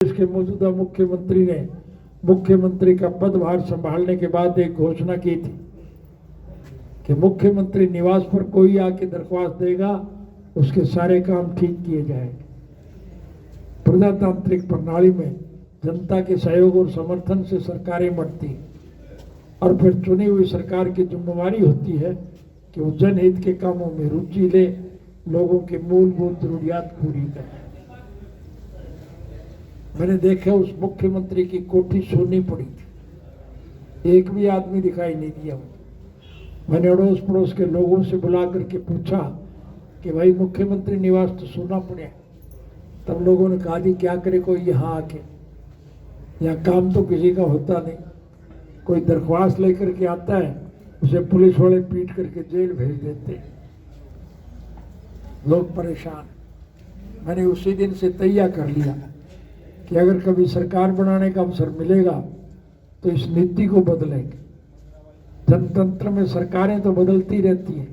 देश के मौजूदा मुख्यमंत्री ने मुख्यमंत्री का पदभार संभालने के बाद एक घोषणा की थी कि मुख्यमंत्री निवास पर कोई आके दरख्वास्त देगा, उसके सारे काम ठीक किए जाएंगे। प्रजातांत्रिक प्रणाली में जनता के सहयोग और समर्थन से सरकारें बढ़ती हैं और फिर चुनी हुई सरकार की जिम्मेवारी होती है कि वो जनहित के कामों में रुचि ले, लोगों की मूलभूत जरूरियात पूरी करे। मैंने देखा उस मुख्यमंत्री की कोठी सोनी पड़ी थी, एक भी आदमी दिखाई नहीं दिया। मैंने अड़ोस पड़ोस के लोगों से बुला करके पूछा कि भाई मुख्यमंत्री निवास तो सोना पड़ा। तब लोगों ने कहा जी क्या करे कोई यहाँ आके, यहाँ काम तो किसी का होता नहीं, कोई दरख्वास्त लेकर के आता है उसे पुलिस वाले पीट करके जेल भेज देते हैं, लोग परेशान। मैंने उसी दिन से तैयार कर लिया कि अगर कभी सरकार बनाने का अवसर मिलेगा तो इस नीति को बदलेंगे। जनतंत्र में सरकारें तो बदलती रहती हैं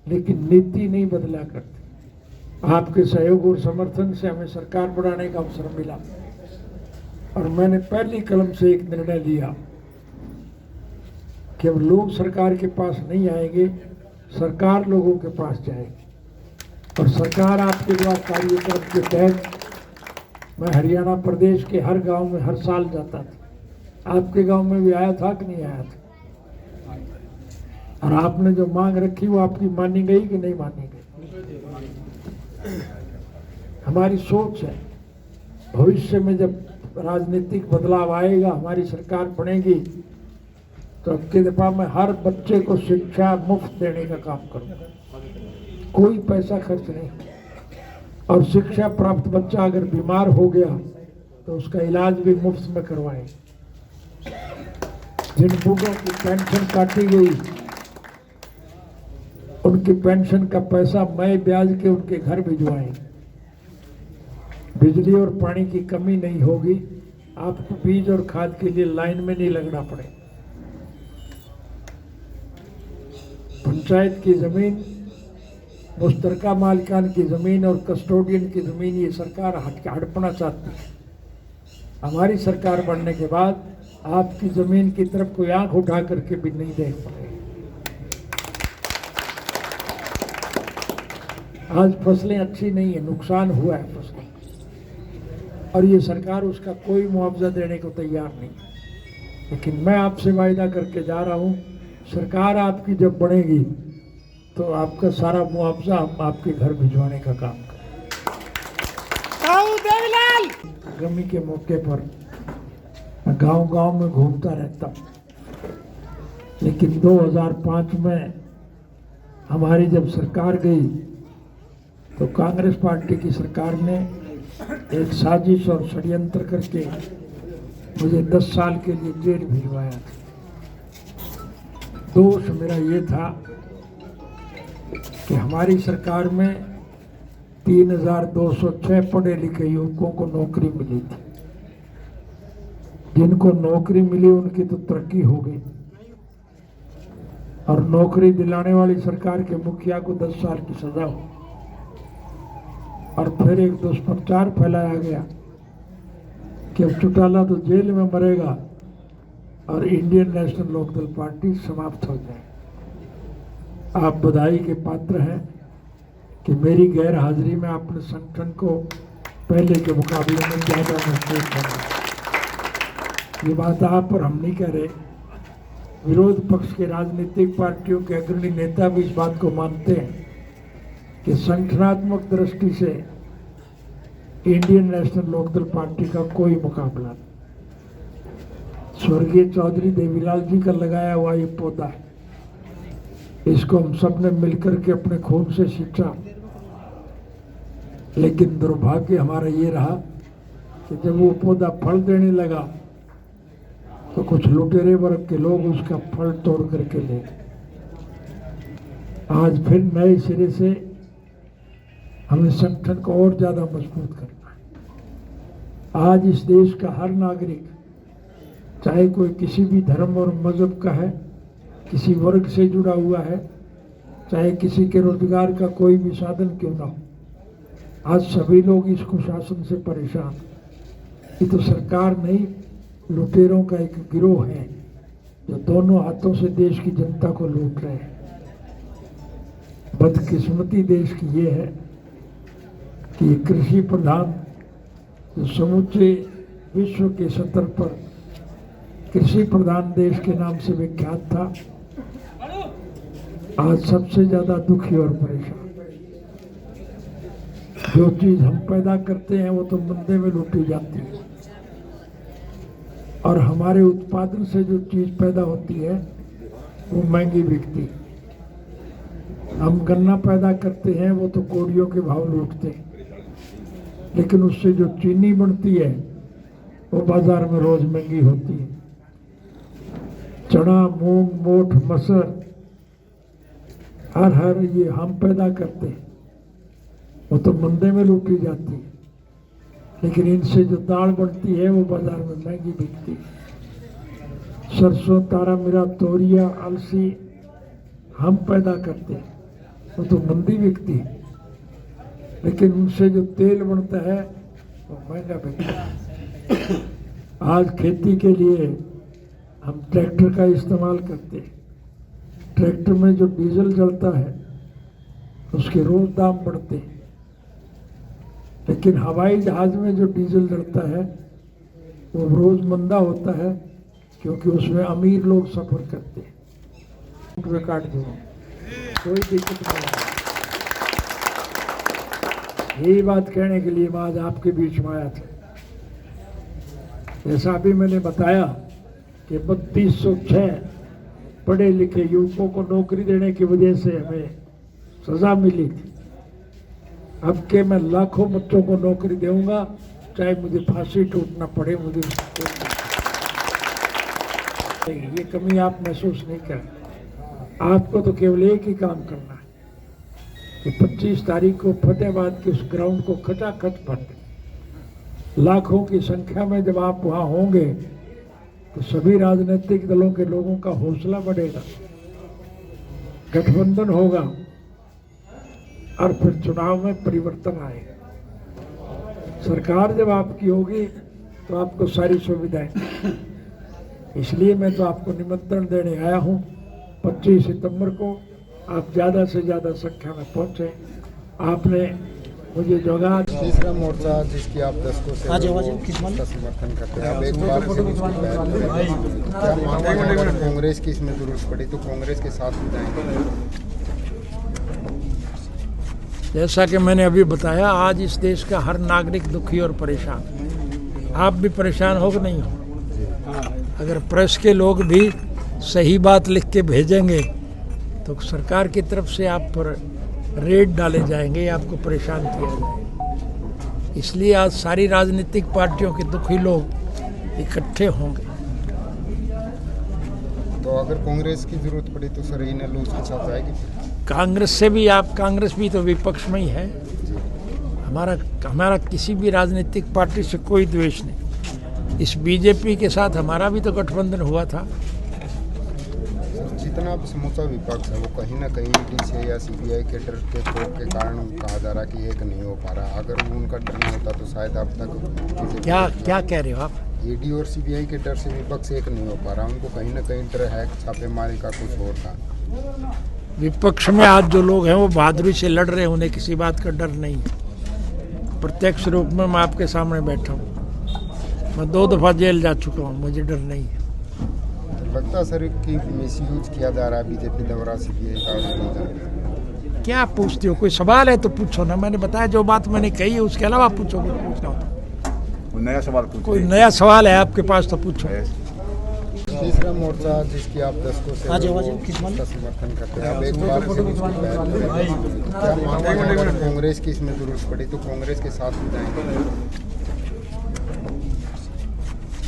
लेकिन नीति नहीं बदला करती। आपके सहयोग और समर्थन से हमें सरकार बनाने का अवसर मिला और मैंने पहली कलम से एक निर्णय लिया कि अब लोग सरकार के पास नहीं आएंगे, सरकार लोगों के पास जाएगी। और सरकार आपके द्वारा कार्यक्रम के तहत मैं हरियाणा प्रदेश के हर गांव में हर साल जाता था। आपके गांव में भी आया था कि नहीं आया था? और आपने जो मांग रखी वो आपकी मानी गई कि नहीं मानी गई? हमारी सोच है भविष्य में जब राजनीतिक बदलाव आएगा, हमारी सरकार बनेगी तो अब की दफा मैं हर बच्चे को शिक्षा मुफ्त देने का काम करूंगा, कोई पैसा खर्च नहीं। और शिक्षा प्राप्त बच्चा अगर बीमार हो गया तो उसका इलाज भी मुफ्त में करवाएं। जिन बुढ़ों की पेंशन काटी गई उनकी पेंशन का पैसा मैं ब्याज के उनके घर भिजवाएं। बिजली और पानी की कमी नहीं होगी, आपको बीज और खाद के लिए लाइन में नहीं लगना पड़े। पंचायत की जमीन, मुश्तरका मालिकान की जमीन और कस्टोडियन की जमीन ये सरकार हड़पना चाहती है। हमारी सरकार बनने के बाद आपकी जमीन की तरफ कोई आंख उठा करके भी नहीं देख पाएगा। आज फसलें अच्छी नहीं है, नुकसान हुआ है फसलों और ये सरकार उसका कोई मुआवजा देने को तैयार नहीं। लेकिन मैं आपसे वायदा करके जा रहा हूँ, सरकार आपकी जब बनेगी तो आपका सारा मुआवजा हम आपके घर भिजवाने का काम करें। गर्मी के मौके पर मैं गांव-गांव में घूमता रहता हूँ, लेकिन 2005 में हमारी जब सरकार गई तो कांग्रेस पार्टी की सरकार ने एक साजिश और षड्यंत्र करके मुझे 10 साल के लिए जेल भिजवाया था। दोष मेरा ये था कि हमारी सरकार में 3206 पढ़े लिखे युवकों को नौकरी मिली थी। जिनको नौकरी मिली उनकी तो तरक्की हो गई और नौकरी दिलाने वाली सरकार के मुखिया को 10 साल की सजा हो। और फिर एक दुष्प्रचार फैलाया गया कि अब चौटाला तो जेल में मरेगा और इंडियन नेशनल लोकदल पार्टी समाप्त हो जाए। आप बधाई के पात्र हैं कि मेरी गैर हाजिरी में आपने संगठन को पहले के मुकाबले में ज़्यादा मजबूत करा। ये बात आप और हम नहीं कह रहे, विरोध पक्ष के राजनीतिक पार्टियों के अग्रणी नेता भी इस बात को मानते हैं कि संगठनात्मक दृष्टि से इंडियन नेशनल लोकदल पार्टी का कोई मुकाबला नहीं। स्वर्गीय चौधरी देवीलाल जी का लगाया हुआ ये पौधा है, इसको हम सब ने मिलकर के अपने खून से सींचा। लेकिन दुर्भाग्य हमारा ये रहा कि जब वो पौधा फल देने लगा तो कुछ लुटेरे वर्ग के लोग उसका फल तोड़ करके ले गए। आज फिर नए सिरे से हमें संगठन को और ज्यादा मजबूत करना है। आज इस देश का हर नागरिक, चाहे कोई किसी भी धर्म और मजहब का है, किसी वर्ग से जुड़ा हुआ है, चाहे किसी के रोजगार का कोई भी साधन क्यों ना हो, आज सभी लोग इस कुशासन से परेशान हैं। ये तो सरकार नहीं, लुटेरों का एक गिरोह है जो दोनों हाथों से देश की जनता को लूट रहे हैं। बदकिस्मती देश की ये है कि ये कृषि प्रधान जो समूचे विश्व के स्तर पर कृषि प्रधान देश के नाम से विख्यात था, आज सबसे ज्यादा दुखी और परेशान। जो चीज हम पैदा करते हैं वो तो मंदे में लूटी जाती है, और हमारे उत्पादन से जो चीज पैदा होती है वो महंगी बिकती है। हम गन्ना पैदा करते हैं वो तो कोड़ियों के भाव लूटते हैं, लेकिन उससे जो चीनी बनती है वो बाजार में रोज महंगी होती है। चना, मूंग, मोठ, मसर, हर ये हम पैदा करते हैं, वो तो मंदे में लूटी जाती है, लेकिन इनसे जो दाल बनती है वो बाजार में महंगी बिकती है। सरसों, तारा मीरा, तोरिया, अलसी हम पैदा करते हैं, वो तो मंदी बिकती है, लेकिन उनसे जो तेल बनता है वो महंगा बिकता है। आज खेती के लिए हम ट्रैक्टर का इस्तेमाल करते हैं। ट्रैक्टर में जो डीजल जलता है उसके रोज दाम बढ़ते हैं, लेकिन हवाई जहाज में जो डीजल जलता है वो रोज मंदा होता है, क्योंकि उसमें अमीर लोग सफर करते हैं। काट दो, कोई दिक्कत नहीं है। यही बात कहने के लिए मैं आज आपके बीच में आया था। जैसा अभी मैंने बताया कि 3206 पढ़े लिखे युवकों को नौकरी देने की वजह से हमें सजा मिली थी। अब के मैं लाखों बच्चों को नौकरी दूंगा, चाहे मुझे फांसी टूटना पड़े। मुझे ये कमी आप महसूस नहीं करें। आपको तो केवल एक ही काम करना है कि 25 तारीख को फतेहाबाद के उस ग्राउंड को खचाखच भर दें। लाखों की संख्या में जब आप वहां होंगे तो सभी राजनीतिक दलों के लोगों का हौसला बढ़ेगा, गठबंधन होगा और फिर चुनाव में परिवर्तन आएगा। सरकार जब आपकी होगी तो आपको सारी सुविधाएं। इसलिए मैं तो आपको निमंत्रण देने आया हूं 25 सितंबर को आप ज़्यादा से ज़्यादा संख्या में पहुंचे। आपने मुझे जगह तीसरा मोर्चा जिसकी आप दशकों से उसका समर्थन करते हैं, अब एक बार से उसकी पहल करें, क्या मांगे अगर कांग्रेस की इसमें जरूरत पड़ी तो कांग्रेस के साथ हो जाएंगे? जैसा कि मैंने अभी बताया, आज इस देश का हर नागरिक दुखी और परेशान। आप भी परेशान हो कि नहीं हो? अगर प्रेस के लोग भी सही बात लिख के भेजेंगे तो सरकार की तरफ से आप पर रेड डाले जाएंगे, आपको परेशान किया जाएगा। इसलिए आज सारी राजनीतिक पार्टियों के दुखी लोग इकट्ठे होंगे। तो अगर कांग्रेस की जरूरत पड़ी तो सर इन्हें लूज के साथ जाएगी? कांग्रेस से भी कांग्रेस भी तो विपक्ष में ही है। हमारा किसी भी राजनीतिक पार्टी से कोई द्वेष नहीं। इस बीजेपी के साथ हमारा भी तो गठबंधन हुआ था। जितना भी समूचा विपक्ष है वो कहीं ना कहीं ईडी से या सीबीआई के डर के खौफ के कारण कहा जा रहा कि एक नहीं हो पा रहा। अगर उनका डर नहीं होता तो शायद अब तक क्या कह रहे हो आप? ईडी और सीबीआई के डर से विपक्ष एक नहीं हो पा रहा। उनको कहीं ना कहीं डर है छापेमारी का, कुछ और का। विपक्ष में आज जो लोग हैं वो बहादुरी से लड़ रहे हैं, उन्हें किसी बात का डर नहीं है। प्रत्यक्ष रूप में मैं आपके सामने बैठा हूँ। मैं 2 दफ़ा जेल जा चुका हूँ, मुझे डर नहीं है। लगता सर कि मिसयूज किया जा रहा है बीजेपी द्वारा सीबीआई का। क्या पूछते हो? कोई सवाल है तो पूछो ना। मैंने बताया जो बात मैंने कही है, उसके अलावा पूछो। कुछ पूछना हो तो नया सवाल पूछो। कोई नया सवाल है आपके पास तो पूछो। तीसरा मोर्चा जिसकी आप दशकों से उसका समर्थन करते हैं, अब एक बार से उसकी पहल करें, क्या मांगे अगर कांग्रेस की इसमें जरूरत पड़ी तो कांग्रेस के साथ हो जाएंगे?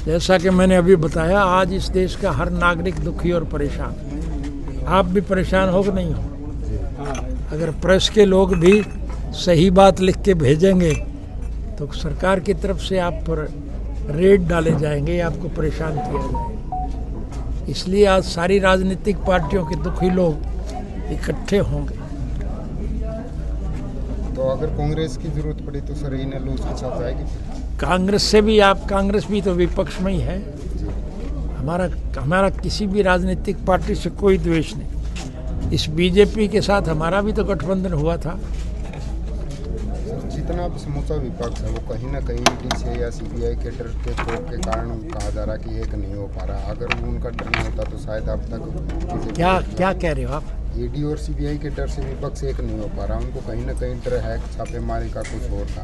जैसा कि मैंने अभी बताया, आज इस देश का हर नागरिक दुखी और परेशान। आप भी परेशान हो कि नहीं हो? अगर प्रेस के लोग भी सही बात लिख के भेजेंगे तो सरकार की तरफ से आप पर रेड डाले जाएंगे, आपको परेशान किया जाएगा। इसलिए आज सारी राजनीतिक पार्टियों के दुखी लोग इकट्ठे होंगे। तो अगर कांग्रेस की जरूरत पड़ी तो सर इन्हें लूज के साथ जाएगी? कांग्रेस से भी आप, कांग्रेस भी तो विपक्ष में ही है। हमारा किसी भी राजनीतिक पार्टी से कोई द्वेष नहीं। इस बीजेपी के साथ हमारा भी तो गठबंधन हुआ था। जितना भी समूचा विपक्ष है वो कहीं ना कहीं ईडी से या सीबीआई के डर के खौफ के कारण कहा जा रहा कि एक नहीं हो पा रहा। अगर वो उनका डर नहीं होता तो शायद अब तक क्या कह रहे हो आप? ईडी और सीबीआई के डर से विपक्ष एक नहीं हो पा रहा। उनको कहीं ना कहीं डर है छापेमारी का, कुछ और का।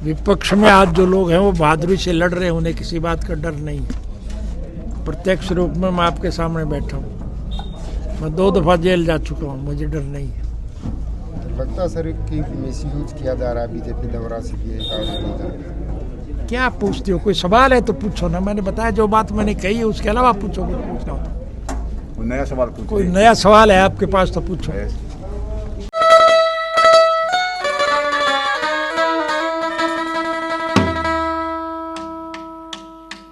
विपक्ष में आज जो लोग हैं वो बहादुरी से लड़ रहे हैं, उन्हें किसी बात का डर नहीं है। प्रत्यक्ष रूप में मैं आपके सामने बैठा हूँ। मैं 2 दफ़ा जेल जा चुका हूँ, मुझे डर नहीं है। लगता सर कि मिसयूज किया जा रहा है बीजेपी द्वारा सीबीआई का। क्या पूछते हो? कोई सवाल है तो पूछो ना। मैंने बताया जो बात मैंने कही है, उसके अलावा पूछो, कुछ पूछना हो तो। नया सवाल पूछो। कोई नया सवाल है आपके पास तो पूछो।